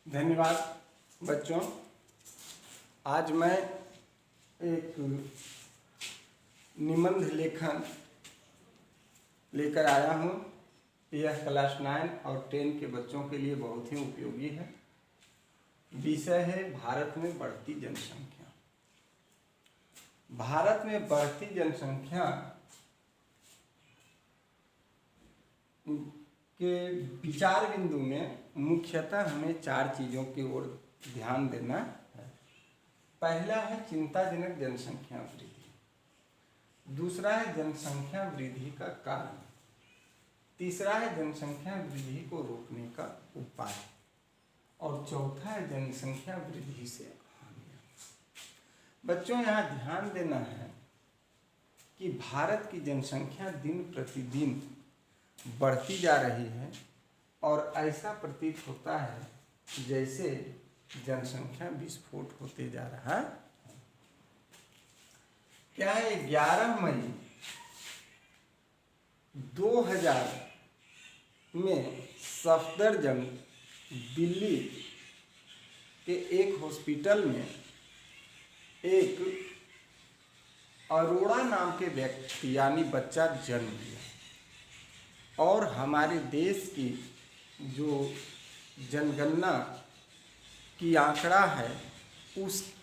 धन्यवाद बच्चों। आज मैं एक निबंध लेखन लेकर आया हूँ। यह क्लास 9 और 10 के बच्चों के लिए बहुत ही उपयोगी है। विषय है भारत में बढ़ती जनसंख्या। भारत में बढ़ती जनसंख्या के विचार बिंदु में मुख्यतः हमें 4 चीज़ों की ओर ध्यान देना है। पहला है चिंताजनक जनसंख्या वृद्धि, दूसरा है जनसंख्या वृद्धि का कारण, तीसरा है जनसंख्या वृद्धि को रोकने का उपाय और चौथा है जनसंख्या वृद्धि से हानियां। बच्चों यहाँ ध्यान देना है कि भारत की जनसंख्या दिन प्रतिदिन बढ़ती जा रही है और ऐसा प्रतीत होता है जैसे जनसंख्या विस्फोट होते जा रहा है। क्या है, 11 मई 2000 में सफदरजंग दिल्ली के एक हॉस्पिटल में एक अरोड़ा नाम के व्यक्ति यानी बच्चा जन्म लिया और हमारे देश की जो जनगणना की आंकड़ा है उस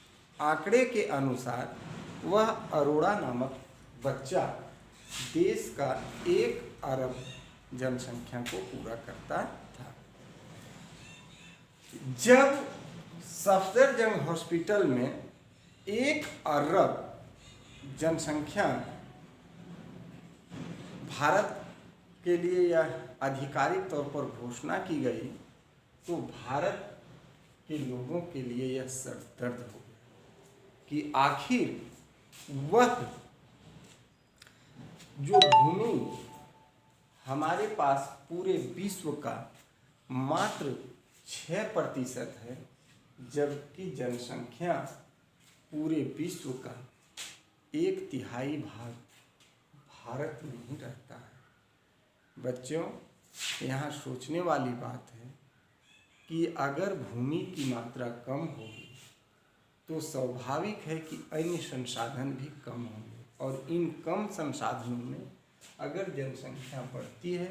आंकड़े के अनुसार वह अरोड़ा नामक बच्चा देश का 1 अरब जनसंख्या को पूरा करता था। जब सफदरजंग हॉस्पिटल में 1 अरब जनसंख्या भारत के लिए यह आधिकारिक तौर पर घोषणा की गई तो भारत के लोगों के लिए यह सरदर्द हो गया कि आखिर वह जो भूमि हमारे पास पूरे विश्व का मात्र 6% है, जबकि जनसंख्या पूरे विश्व का 1/3 भाग भारत में ही रहता है। बच्चों, यहाँ सोचने वाली बात है कि अगर भूमि की मात्रा कम होगी तो स्वाभाविक है कि अन्य संसाधन भी कम होंगे और इन कम संसाधनों में अगर जनसंख्या बढ़ती है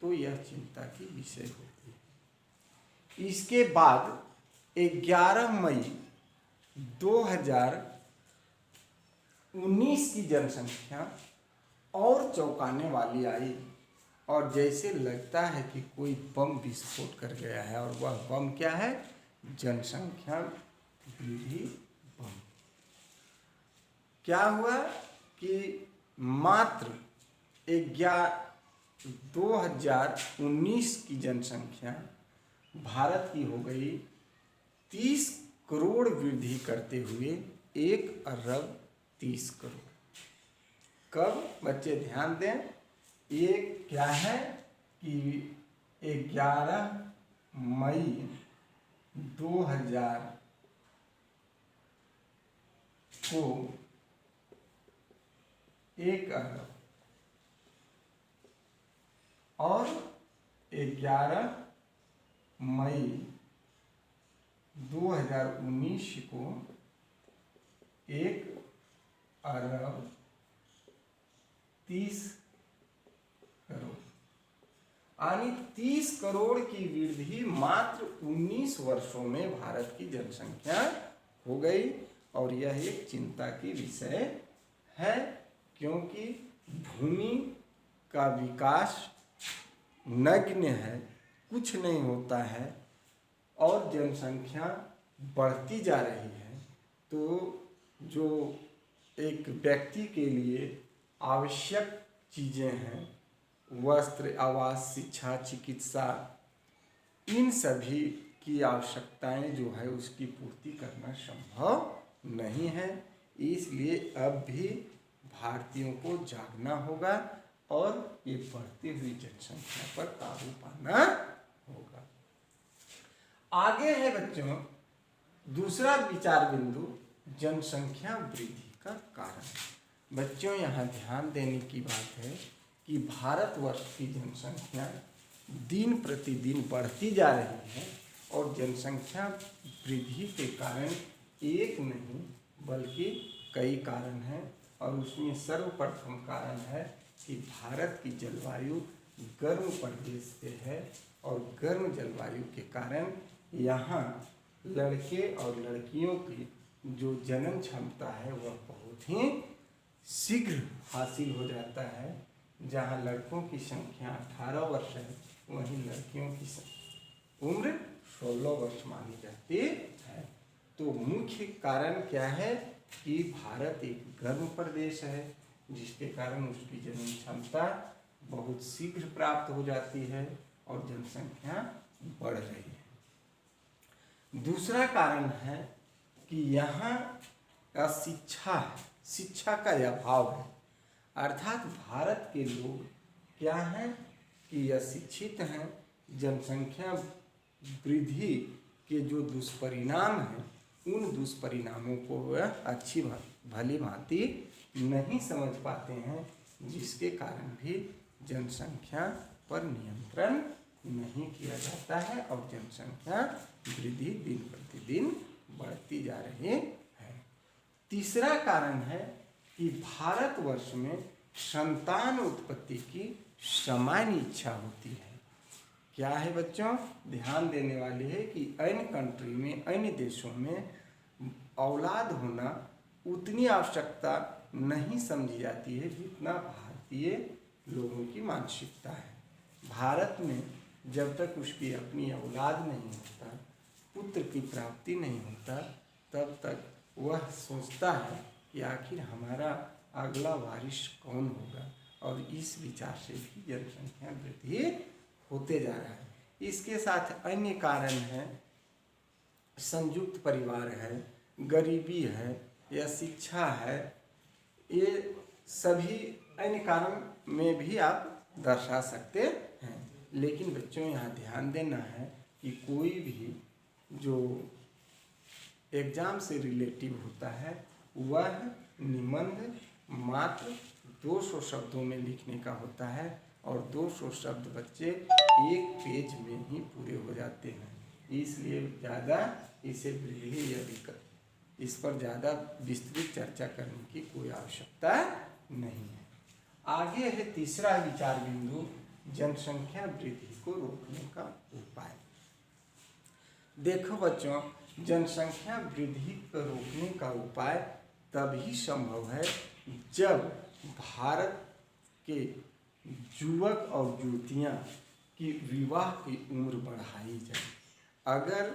तो यह चिंता की विषय होती है। इसके बाद 11 मई 2019 की जनसंख्या और चौंकाने वाली आई और जैसे लगता है कि कोई बम विस्फोट कर गया है। और वह बम क्या है? जनसंख्या वृद्धि बम। क्या हुआ कि मात्र 2019 की जनसंख्या भारत की हो गई 30 करोड़ वृद्धि करते हुए 1 अरब 30 करोड़। कब? बच्चे ध्यान दें, ये क्या है कि 11 मई 2000 को 1 अरब और 11 मई 2019 को 1 अरब 30 करोड़, यानी 30 करोड़ की वृद्धि मात्र 19 वर्षों में भारत की जनसंख्या हो गई। और यह एक चिंता की विषय है क्योंकि भूमि का विकास नगण्य है, कुछ नहीं होता है और जनसंख्या बढ़ती जा रही है। तो जो एक व्यक्ति के लिए आवश्यक चीज़ें हैं, वस्त्र, आवास, शिक्षा, चिकित्सा, इन सभी की आवश्यकताएं जो है उसकी पूर्ति करना संभव नहीं है। इसलिए अब भी भारतीयों को जागना होगा और ये बढ़ती हुई जनसंख्या पर काबू पाना होगा। आगे है बच्चों दूसरा विचार बिंदु, जनसंख्या वृद्धि का कारण। बच्चों यहाँ ध्यान देने की बात है कि भारतवर्ष की जनसंख्या दिन प्रतिदिन बढ़ती जा रही है और जनसंख्या वृद्धि के कारण एक नहीं बल्कि कई कारण हैं, और उसमें सर्वप्रथम कारण है कि भारत की जलवायु गर्म प्रदेश से है, और गर्म जलवायु के कारण यहाँ लड़के और लड़कियों की जो जन्म क्षमता है वह बहुत ही शीघ्र हासिल हो जाता है। जहाँ लड़कों की संख्या 18 वर्ष है, वहीं लड़कियों की उम्र 16 वर्ष मानी जाती है। तो मुख्य कारण क्या है कि भारत एक गर्म प्रदेश है, जिसके कारण उसकी जन्म क्षमता बहुत शीघ्र प्राप्त हो जाती है और जनसंख्या बढ़ रही है। दूसरा कारण है कि यहाँ शिक्षा का अभाव है, अर्थात भारत के लोग क्या हैं कि अशिक्षित हैं। जनसंख्या वृद्धि के जो दुष्परिणाम हैं, उन दुष्परिणामों को वह अच्छी भली भांति नहीं समझ पाते हैं, जिसके कारण भी जनसंख्या पर नियंत्रण नहीं किया जाता है और जनसंख्या वृद्धि दिन प्रतिदिन बढ़ती जा रही है। तीसरा कारण है कि भारतवर्ष में संतान उत्पत्ति की सामान्य इच्छा होती है। क्या है बच्चों, ध्यान देने वाले है कि अन्य कंट्री में, अन्य देशों में औलाद होना उतनी आवश्यकता नहीं समझी जाती है जितना भारतीय लोगों की मानसिकता है। भारत में जब तक उसकी अपनी औलाद नहीं होता, पुत्र की प्राप्ति नहीं होता, तब तक वह सोचता है कि आखिर हमारा अगला वारिस कौन होगा, और इस विचार से भी जनसंख्या वृद्धि होते जा रहा है। इसके साथ अन्य कारण है, संयुक्त परिवार है, गरीबी है या शिक्षा है, ये सभी अन्य कारण में भी आप दर्शा सकते हैं। लेकिन बच्चों यहाँ ध्यान देना है कि कोई भी जो एग्जाम से रिलेटिव होता है वह निबंध मात्र 200 शब्दों में लिखने का होता है, और 200 शब्द बच्चे एक पेज में ही पूरे हो जाते हैं। इसलिए ज़्यादा इसे वृद्धि या इस पर ज़्यादा विस्तृत चर्चा करने की कोई आवश्यकता नहीं है। आगे है तीसरा विचार बिंदु, जनसंख्या वृद्धि को रोकने का उपाय। देखो बच्चों, जनसंख्या वृद्धि को रोकने का उपाय तभी संभव है जब भारत के युवक और युवतियाँ की विवाह की उम्र बढ़ाई जाए। अगर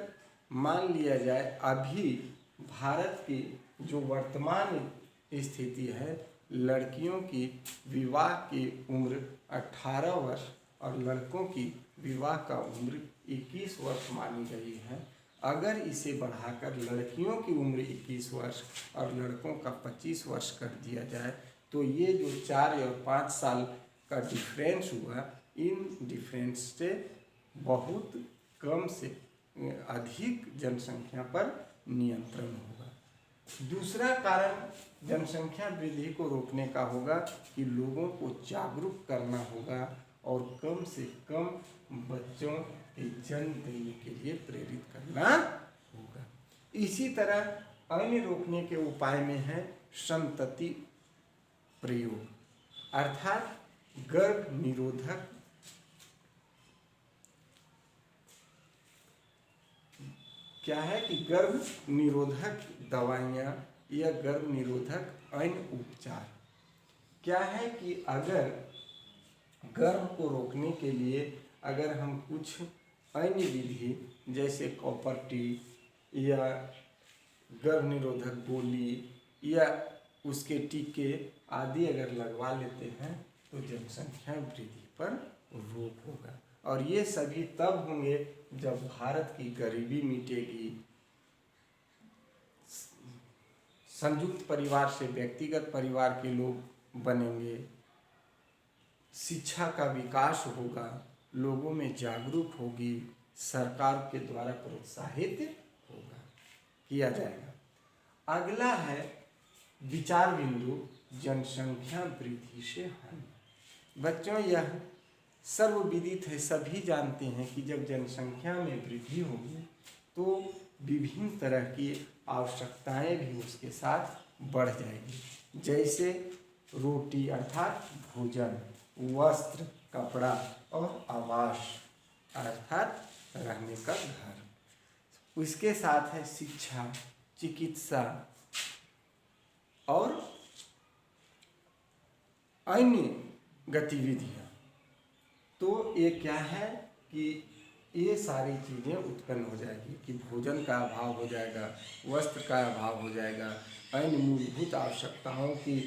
मान लिया जाए अभी भारत की जो वर्तमान स्थिति है, लड़कियों की विवाह की उम्र 18 वर्ष और लड़कों की विवाह का उम्र 21 वर्ष मानी गई है। अगर इसे बढ़ाकर लड़कियों की उम्र 21 वर्ष और लड़कों का 25 वर्ष कर दिया जाए, तो ये जो 4 और 5 साल का डिफरेंस हुआ, इन डिफरेंस से बहुत कम से अधिक जनसंख्या पर नियंत्रण होगा। दूसरा कारण जनसंख्या वृद्धि को रोकने का होगा कि लोगों को जागरूक करना होगा और कम से कम बच्चों के जन्म देने के लिए प्रेरित करना होगा। इसी तरह अन्य रोकने के उपाय में है संतति प्रयोग, अर्थात गर्भ निरोधक क्या है कि गर्भ निरोधक दवाइयाँ या गर्भ निरोधक अन्य उपचार। क्या है कि अगर गर्भ को रोकने के लिए अगर हम कुछ अन्य विधि जैसे कॉपर टी या गर्भ निरोधक गोली या उसके टीके आदि अगर लगवा लेते हैं, तो जनसंख्या वृद्धि पर रोक होगा। और ये सभी तब होंगे जब भारत की गरीबी मिटेगी, संयुक्त परिवार से व्यक्तिगत परिवार के लोग बनेंगे, शिक्षा का विकास होगा, लोगों में जागरूक होगी, सरकार के द्वारा प्रोत्साहित होगा, किया जाएगा। अगला है विचार बिंदु, जनसंख्या वृद्धि से हानि। बच्चों, यह सर्वविदित है, सभी जानते हैं कि जब जनसंख्या में वृद्धि होगी तो विभिन्न तरह की आवश्यकताएं भी उसके साथ बढ़ जाएगी। जैसे रोटी अर्थात भोजन, वस्त्र, कपड़ा और आवास अर्थात रहने का घर। उसके साथ है शिक्षा, चिकित्सा और अन्य गतिविधियाँ। तो ये क्या है कि ये सारी चीज़ें उत्पन्न हो जाएगी कि भोजन का अभाव हो जाएगा, वस्त्र का अभाव हो जाएगा, अन्य मूलभूत आवश्यकताओं की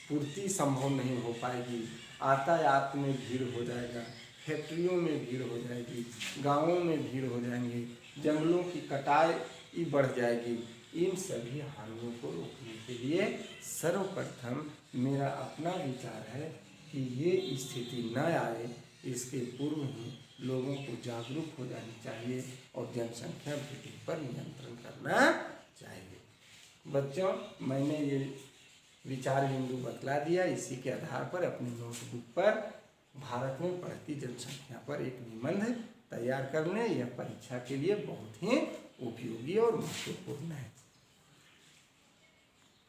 पूर्ति संभव नहीं हो पाएगी, यातायात में भीड़ हो जाएगा, फैक्ट्रियों में भीड़ हो जाएगी, गांवों में भीड़ हो जाएंगे, जंगलों की कटाई बढ़ जाएगी। इन सभी हानियों को रोकने के लिए सर्वप्रथम मेरा अपना विचार है कि ये स्थिति न आए, इसके पूर्व ही लोगों को जागरूक हो जानी चाहिए और जनसंख्या वृद्धि पर नियंत्रण करना चाहिए। बच्चों, मैंने ये विचार बिंदु बतला दिया। इसी के आधार पर अपनी नोटबुक पर भारत में बढ़ती जनसंख्या पर एक निबंध तैयार कर लें। यह परीक्षा के लिए बहुत ही उपयोगी और महत्वपूर्ण है।